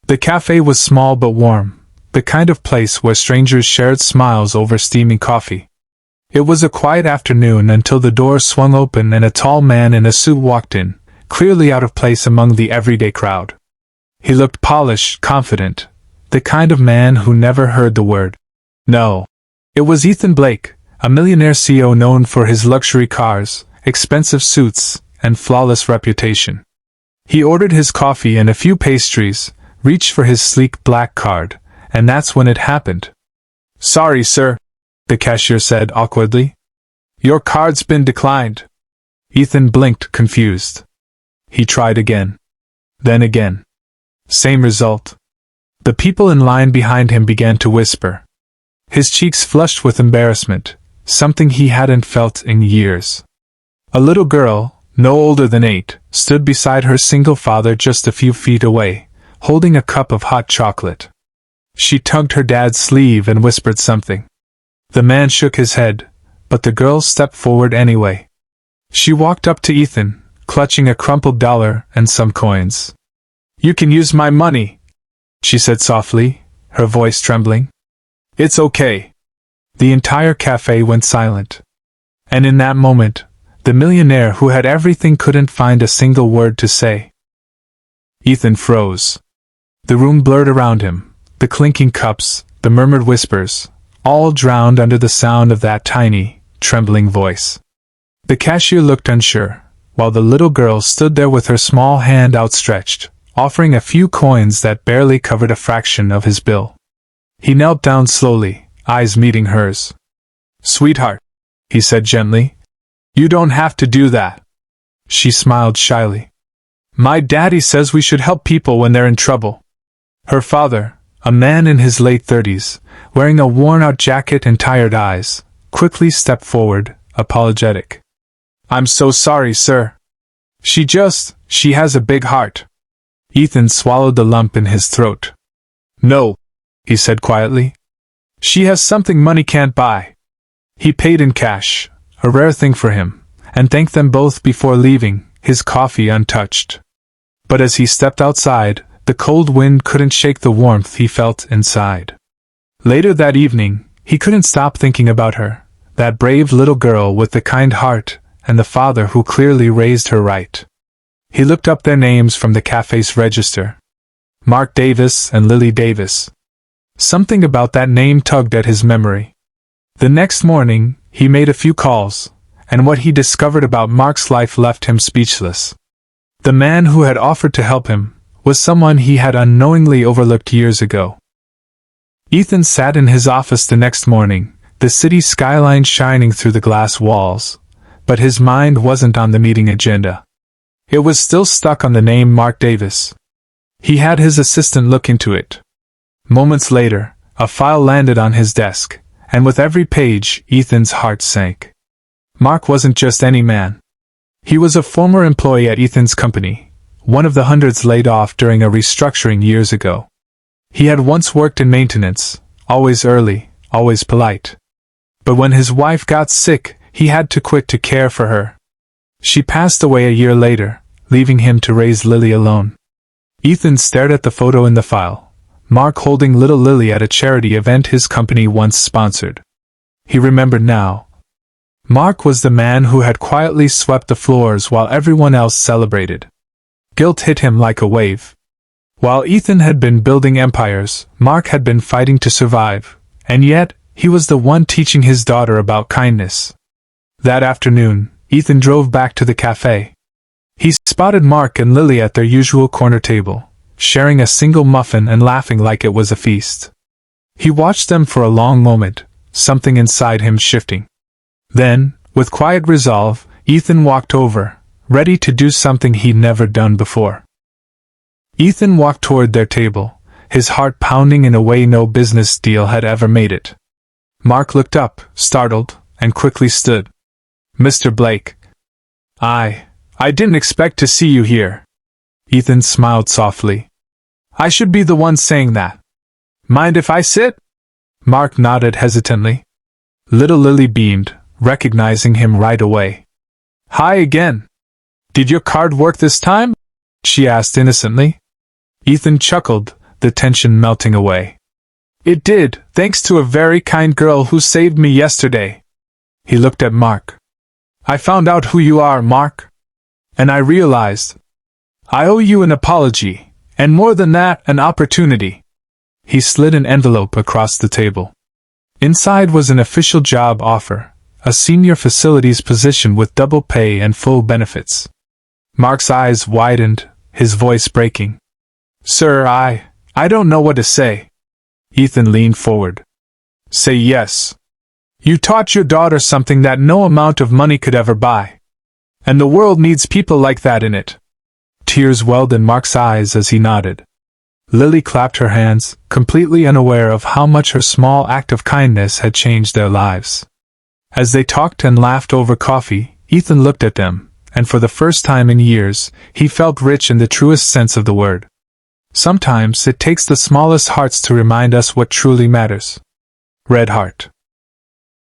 The cafe was small but warm, the kind of place where strangers shared smiles over steaming coffee. It was a quiet afternoon until the door swung open and a tall man in a suit walked in, clearly out of place among the everyday crowd. He looked polished, confident, the kind of man who never heard the word no. It was Ethan Blake, a millionaire CEO known for his luxury cars, expensive suits, and flawless reputation. He ordered his coffee and a few pastries, reached for his sleek black card, and that's when it happened. "Sorry, sir," the cashier said awkwardly. "Your card's been declined." Ethan blinked, confused. He tried again. Then again. Same result. The people in line behind him began to whisper. His cheeks flushed with embarrassment, something he hadn't felt in years. A little girl, no older than 8, stood beside her single father just a few feet away, holding a cup of hot chocolate. She tugged her dad's sleeve and whispered something. The man shook his head, but the girl stepped forward anyway. She walked up to Ethan, clutching a crumpled dollar and some coins. "You can use my money," she said softly, her voice trembling. "It's okay." The entire cafe went silent. And in that moment, the millionaire who had everything couldn't find a single word to say. Ethan froze. The room blurred around him, the clinking cups, the murmured whispers, all drowned under the sound of that tiny, trembling voice. The cashier looked unsure, while the little girl stood there with her small hand outstretched, offering a few coins that barely covered a fraction of his bill. He knelt down slowly, eyes meeting hers. "Sweetheart," he said gently, "you don't have to do that." She smiled shyly. "My daddy says we should help people when they're in trouble." Her father, a man in his late 30s, wearing a worn-out jacket and tired eyes, quickly stepped forward, apologetic. "I'm so sorry, sir. She has a big heart." Ethan swallowed the lump in his throat. "No," he said quietly. "She has something money can't buy." He paid in cash, a rare thing for him, and thanked them both before leaving, his coffee untouched. But as he stepped outside, the cold wind couldn't shake the warmth he felt inside. Later that evening, he couldn't stop thinking about her, that brave little girl with the kind heart, and the father who clearly raised her right. He looked up their names from the cafe's register. Mark Davis and Lily Davis. Something about that name tugged at his memory. The next morning, he made a few calls, and what he discovered about Mark's life left him speechless. The man who had offered to help him was someone he had unknowingly overlooked years ago. Ethan sat in his office the next morning, the city skyline shining through the glass walls, but his mind wasn't on the meeting agenda. It was still stuck on the name Mark Davis. He had his assistant look into it. Moments later, a file landed on his desk, and with every page, Ethan's heart sank. Mark wasn't just any man. He was a former employee at Ethan's company, one of the hundreds laid off during a restructuring years ago. He had once worked in maintenance, always early, always polite. But when his wife got sick, he had to quit to care for her. She passed away a year later, leaving him to raise Lily alone. Ethan stared at the photo in the file, Mark holding little Lily at a charity event his company once sponsored. He remembered now. Mark was the man who had quietly swept the floors while everyone else celebrated. Guilt hit him like a wave. While Ethan had been building empires, Mark had been fighting to survive, and yet, he was the one teaching his daughter about kindness. That afternoon, Ethan drove back to the cafe. He spotted Mark and Lily at their usual corner table, sharing a single muffin and laughing like it was a feast. He watched them for a long moment, something inside him shifting. Then, with quiet resolve, Ethan walked over, ready to do something he'd never done before. Ethan walked toward their table, his heart pounding in a way no business deal had ever made it. Mark looked up, startled, and quickly stood. "Mr. Blake. I didn't expect to see you here." Ethan smiled softly. "I should be the one saying that. Mind if I sit?" Mark nodded hesitantly. Little Lily beamed, recognizing him right away. "Hi again. Did your card work this time?" she asked innocently. Ethan chuckled, the tension melting away. It did, thanks to a very kind girl who saved me yesterday. He looked at Mark. I found out who you are, Mark. And I realized I owe you an apology, and more than that, an opportunity. He slid an envelope across the table. Inside was an official job offer, a senior facilities position with double pay and full benefits. Mark's eyes widened, his voice breaking. Sir, I don't know what to say. Ethan leaned forward. Say yes. You taught your daughter something that no amount of money could ever buy. And the world needs people like that in it. Tears welled in Mark's eyes as he nodded. Lily clapped her hands, completely unaware of how much her small act of kindness had changed their lives. As they talked and laughed over coffee, Ethan looked at them, and for the first time in years, he felt rich in the truest sense of the word. Sometimes it takes the smallest hearts to remind us what truly matters. Red Heart.